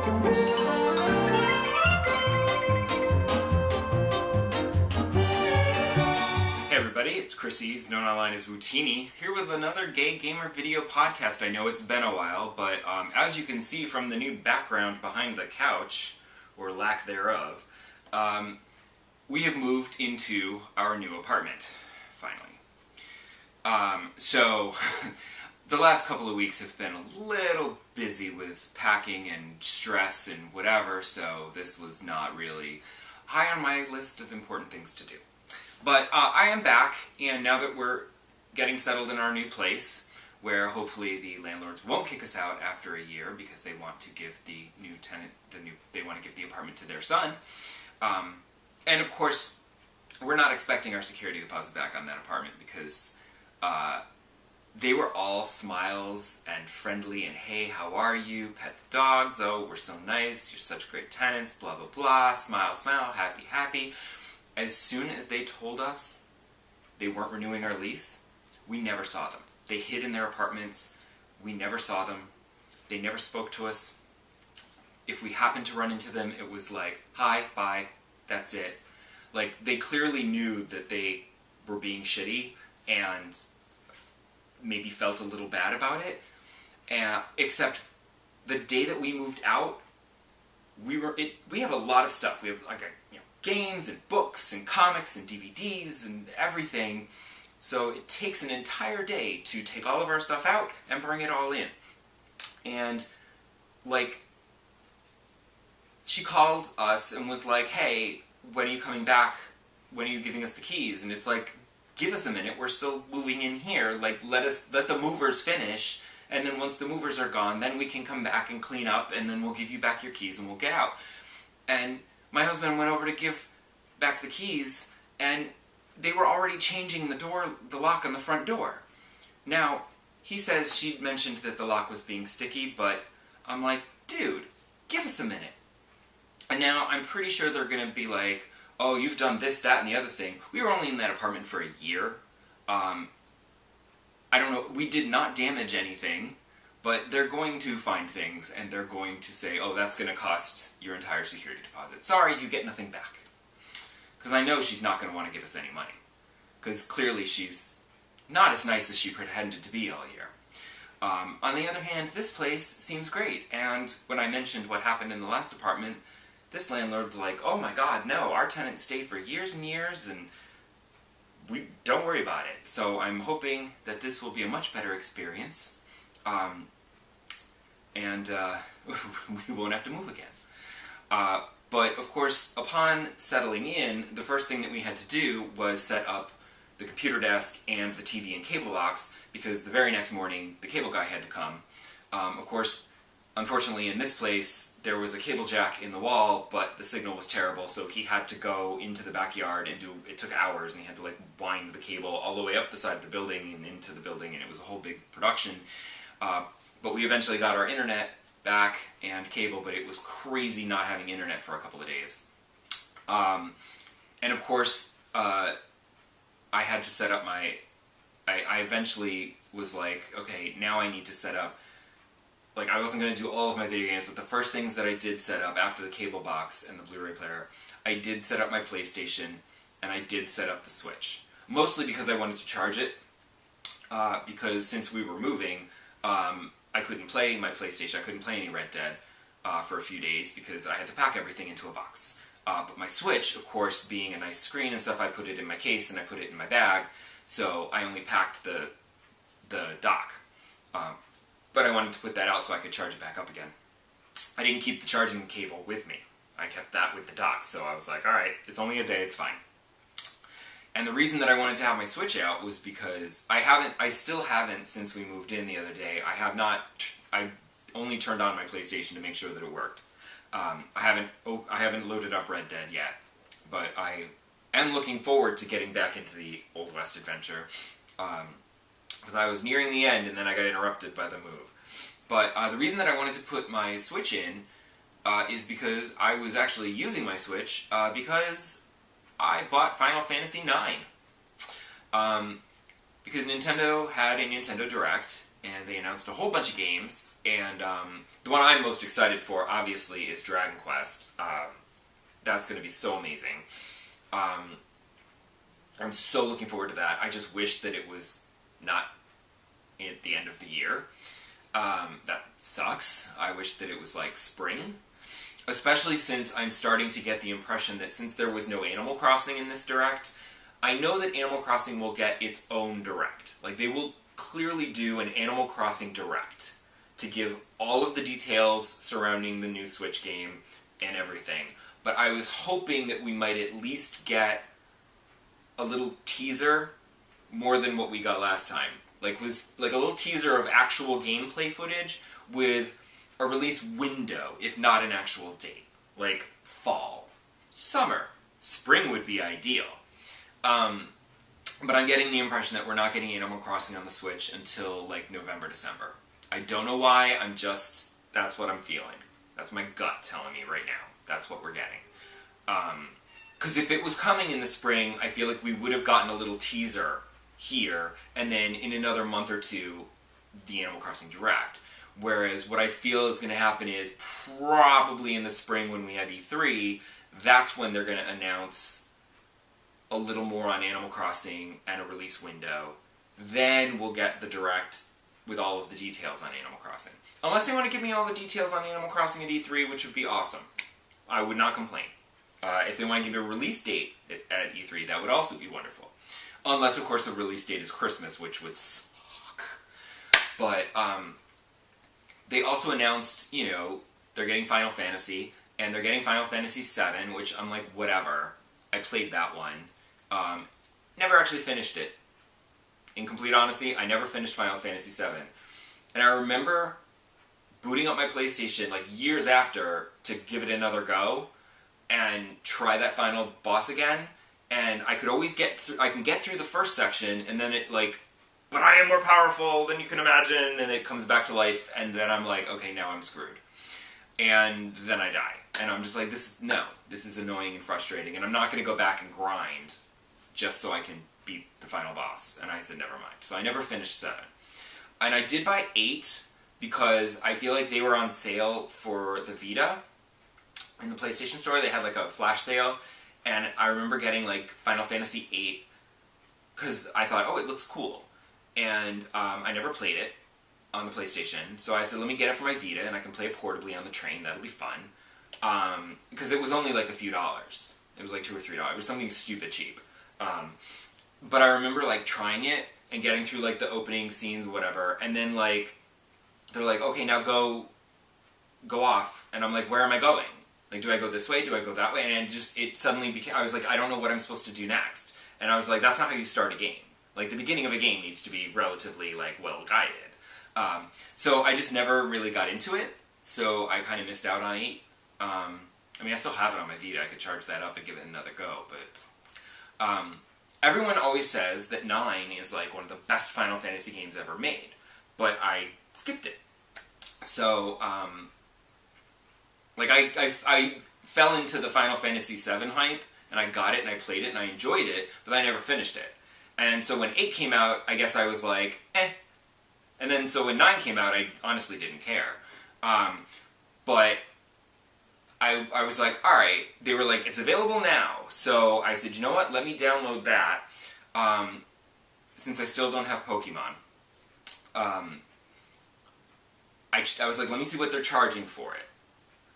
Hey everybody, it's Chrissy, known online as Wootini, here with another Gay Gamer video podcast. I know it's been a while, but as you can see from the new background behind the couch, or lack thereof, we have moved into our new apartment, finally. So, the last couple of weeks have been a little busy with packing and stress and whatever, so this was not really high on my list of important things to do. But I am back, and now that we're getting settled in our new place, where hopefully the landlords won't kick us out after a year because they want to give the new tenant they want to give the apartment to their son. And of course, we're not expecting our security deposit back on that apartment because they were all smiles and friendly and hey, how are you? Pet the dogs. Oh, we're so nice. You're such great tenants. Blah blah blah. Smile, smile. Happy, happy. As soon as they told us they weren't renewing our lease, we never saw them. They hid in their apartments. We never saw them. They never spoke to us. If we happened to run into them, it was like, hi, bye, that's it. Like, they clearly knew that they were being shitty and maybe felt a little bad about it. Except the day that we moved out, we have a lot of stuff. We have like games and books and comics and DVDs and everything. So it takes an entire day to take all of our stuff out and bring it all in. And like, she called us and was like, hey, when are you coming back? When are you giving us the keys? And it's like, give us a minute, we're still moving in here. Like, let the movers finish, and then once the movers are gone, then we can come back and clean up, and then we'll give you back your keys and we'll get out. And my husband went over to give back the keys, and they were already changing the lock on the front door. Now, he says she'd mentioned that the lock was being sticky, but I'm like, dude, give us a minute. And now I'm pretty sure they're going to be like, oh, you've done this, that, and the other thing. We were only in that apartment for a year. I don't know, we did not damage anything, but they're going to find things, and they're going to say, oh, that's going to cost your entire security deposit. Sorry, you get nothing back. Because I know she's not going to want to give us any money. Because clearly she's not as nice as she pretended to be all year. On the other hand, this place seems great, and when I mentioned what happened in the last apartment, this landlord's like, oh my god, no, our tenants stayed for years and years, and we don't worry about it. So I'm hoping that this will be a much better experience, and we won't have to move again. But of course, upon settling in, the first thing that we had to do was set up the computer desk and the TV and cable box, because the very next morning, the cable guy had to come. Of course, unfortunately in this place, there was a cable jack in the wall, but the signal was terrible, so he had to go into the backyard and it took hours, and he had to like wind the cable all the way up the side of the building and into the building, and it was a whole big production. But we eventually got our internet back and cable, but it was crazy not having internet for a couple of days. And of course, I had to set up I eventually was like, okay, now I need to set up, like, I wasn't going to do all of my video games, but the first things that I did set up after the cable box and the Blu-ray player, I did set up my PlayStation, and I did set up the Switch. Mostly because I wanted to charge it, because since we were moving, I couldn't play my PlayStation, I couldn't play any Red Dead for a few days because I had to pack everything into a box. But my Switch, of course, being a nice screen and stuff, I put it in my case and I put it in my bag, so I only packed the dock. But I wanted to put that out so I could charge it back up again. I didn't keep the charging cable with me. I kept that with the dock, so I was like, alright, it's only a day, it's fine. And the reason that I wanted to have my Switch out was because I still haven't, since we moved in the other day, I only turned on my PlayStation to make sure that it worked. I haven't loaded up Red Dead yet, but I am looking forward to getting back into the Old West adventure, because I was nearing the end and then I got interrupted by the move. But the reason that I wanted to put my Switch in is because I was actually using my Switch because I bought Final Fantasy IX. Because Nintendo had a Nintendo Direct, and they announced a whole bunch of games, and the one I'm most excited for, obviously, is Dragon Quest. That's going to be so amazing. I'm so looking forward to that. I just wish that it was not at the end of the year. That sucks. I wish that it was like spring. Especially since I'm starting to get the impression that since there was no Animal Crossing in this Direct, I know that Animal Crossing will get its own Direct. Like, they will clearly do an Animal Crossing Direct to give all of the details surrounding the new Switch game and everything. But I was hoping that we might at least get a little teaser more than what we got last time. Like a little teaser of actual gameplay footage with a release window, if not an actual date. Like fall, summer, spring would be ideal. But I'm getting the impression that we're not getting Animal Crossing on the Switch until like November, December. I don't know why, that's what I'm feeling. That's my gut telling me right now. That's what we're getting. Because if it was coming in the spring, I feel like we would have gotten a little teaser here, and then in another month or two, the Animal Crossing Direct. Whereas what I feel is going to happen is probably in the spring when we have E3, that's when they're going to announce a little more on Animal Crossing and a release window. Then we'll get the Direct with all of the details on Animal Crossing. Unless they want to give me all the details on Animal Crossing at E3, which would be awesome. I would not complain. If they want to give me a release date at E3, that would also be wonderful. Unless, of course, the release date is Christmas, which would suck. But they also announced, they're getting Final Fantasy, and they're getting Final Fantasy VII, which I'm like, whatever. I played that one. Never actually finished it. In complete honesty, I never finished Final Fantasy VII. And I remember booting up my PlayStation like years after to give it another go and try that final boss again. And I could always get through the first section, and then it but I am more powerful than you can imagine, and it comes back to life, and then I'm like, okay, now I'm screwed. And then I die. And I'm just like, this is annoying and frustrating, and I'm not going to go back and grind just so I can beat the final boss. And I said, never mind. So I never finished 7. And I did buy 8, because I feel like they were on sale for the Vita. In the PlayStation Store, they had like a flash sale, and I remember getting like Final Fantasy VIII, because I thought, oh, it looks cool. And I never played it on the PlayStation, so I said, let me get it for my Vita, and I can play it portably on the train, that'll be fun. Because it was only like a few dollars. It was like $2 or $3. It was something stupid cheap. But I remember like trying it, and getting through like the opening scenes, whatever, and then like, they're like, okay, now go off, and I'm like, where am I going? Like, do I go this way? Do I go that way? And it suddenly became, I was like, I don't know what I'm supposed to do next. And I was like, that's not how you start a game. Like, the beginning of a game needs to be relatively, like, well-guided. So I just never really got into it, so I kind of missed out on 8. I mean, I still have it on my Vita. I could charge that up and give it another go, but everyone always says that 9 is, like, one of the best Final Fantasy games ever made, but I skipped it. So, I fell into the Final Fantasy VII hype, and I got it, and I played it, and I enjoyed it, but I never finished it. And so when 8 came out, I guess I was like, eh. And then, so when 9 came out, I honestly didn't care. But I was like, alright, they were like, it's available now. So I said, you know what, let me download that, since I still don't have Pokemon. I was like, let me see what they're charging for it.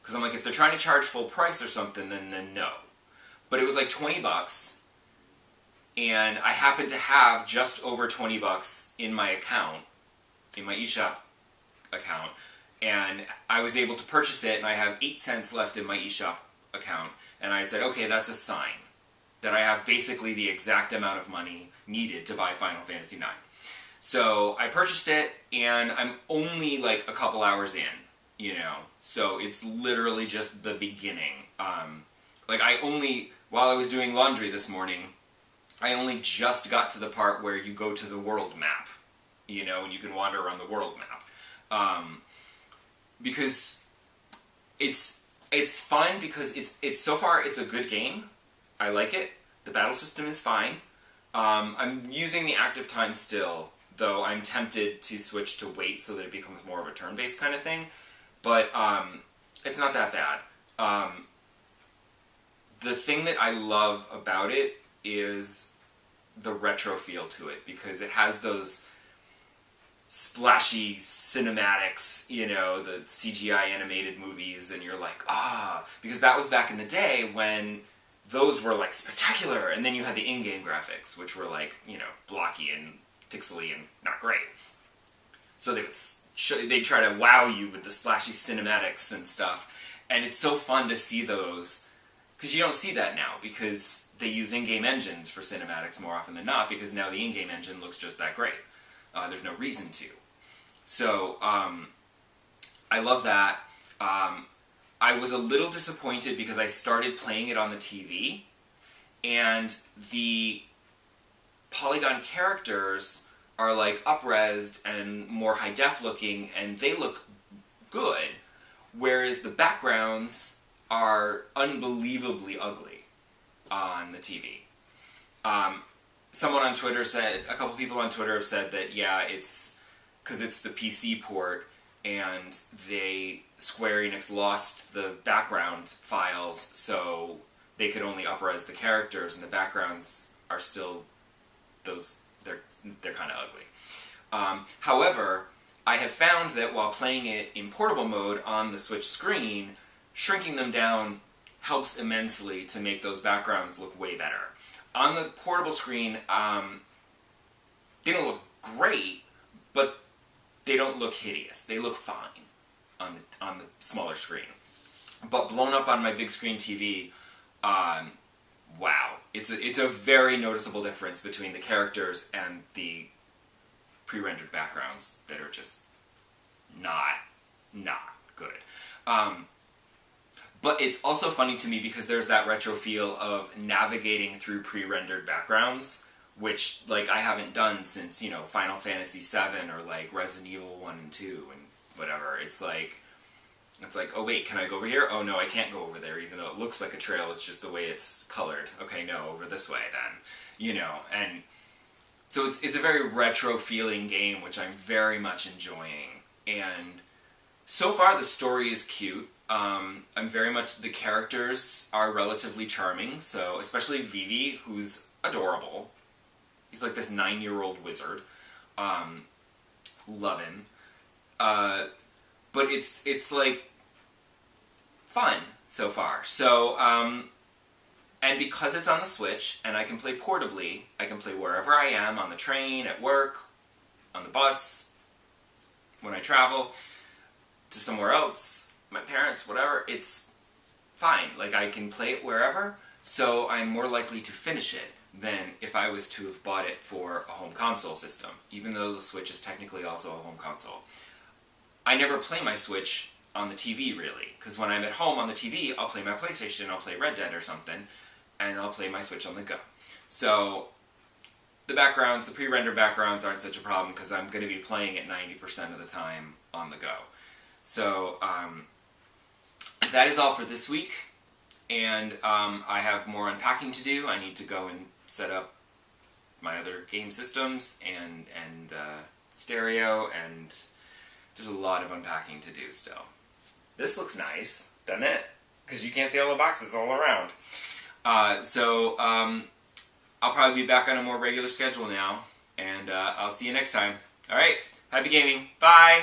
Because I'm like, if they're trying to charge full price or something, then no. But it was like $20, and I happened to have just over $20 in my account, in my eShop account, and I was able to purchase it, and I have 8 cents left in my eShop account, and I said, okay, that's a sign that I have basically the exact amount of money needed to buy Final Fantasy IX. So I purchased it, and I'm only like a couple hours in, so it's literally just the beginning. While I was doing laundry this morning, I only just got to the part where you go to the world map, and you can wander around the world map. Because it's fun, because it's so far it's a good game. I like it. The battle system is fine. I'm using the active time still, though I'm tempted to switch to wait so that it becomes more of a turn-based kind of thing. But it's not that bad. The thing that I love about it is the retro feel to it, because it has those splashy cinematics, you know, the CGI animated movies, and you're like, because that was back in the day when those were like spectacular, and then you had the in-game graphics, which were like, you know, blocky and pixely and not great. So they'd try to wow you with the splashy cinematics and stuff, and it's so fun to see those, because you don't see that now, because they use in-game engines for cinematics more often than not, because now the in-game engine looks just that great. There's no reason to. So, I love that. I was a little disappointed because I started playing it on the TV, and the polygon characters are like up-resed and more high-def looking, and they look good, whereas the backgrounds are unbelievably ugly on the TV. Someone on Twitter said, a couple people on Twitter have said that, yeah, it's because it's the PC port, and Square Enix lost the background files, so they could only up-res the characters, and the backgrounds are still they're kind of ugly. However, I have found that while playing it in portable mode on the Switch screen, shrinking them down helps immensely to make those backgrounds look way better. On the portable screen, they don't look great, but they don't look hideous. They look fine on the smaller screen. But blown up on my big screen TV, wow. It's a very noticeable difference between the characters and the pre-rendered backgrounds that are just not good. But it's also funny to me because there's that retro feel of navigating through pre-rendered backgrounds, which, like, I haven't done since, you know, Final Fantasy VII or, like, Resident Evil 1 and 2 and whatever. It's like, oh wait, can I go over here? Oh no, I can't go over there, even though it looks like a trail, it's just the way it's colored. Okay, no, over this way then. You know, and so it's a very retro-feeling game, which I'm very much enjoying. And so far the story is cute. The characters are relatively charming, so especially Vivi, who's adorable. He's like this 9-year-old wizard. Love him. But it's like fun so far. So, and because it's on the Switch, and I can play portably, I can play wherever I am, on the train, at work, on the bus, when I travel to somewhere else, my parents, whatever, it's fine. Like, I can play it wherever, so I'm more likely to finish it than if I was to have bought it for a home console system, even though the Switch is technically also a home console. I never play my Switch on the TV, really, because when I'm at home on the TV, I'll play my PlayStation, I'll play Red Dead or something, and I'll play my Switch on the go. So, the pre-rendered backgrounds aren't such a problem, because I'm going to be playing it 90% of the time on the go. So, that is all for this week, and I have more unpacking to do. I need to go and set up my other game systems and stereo, and there's a lot of unpacking to do still. This looks nice, doesn't it? Because you can't see all the boxes all around. So I'll probably be back on a more regular schedule now, and I'll see you next time. Alright, happy gaming. Bye!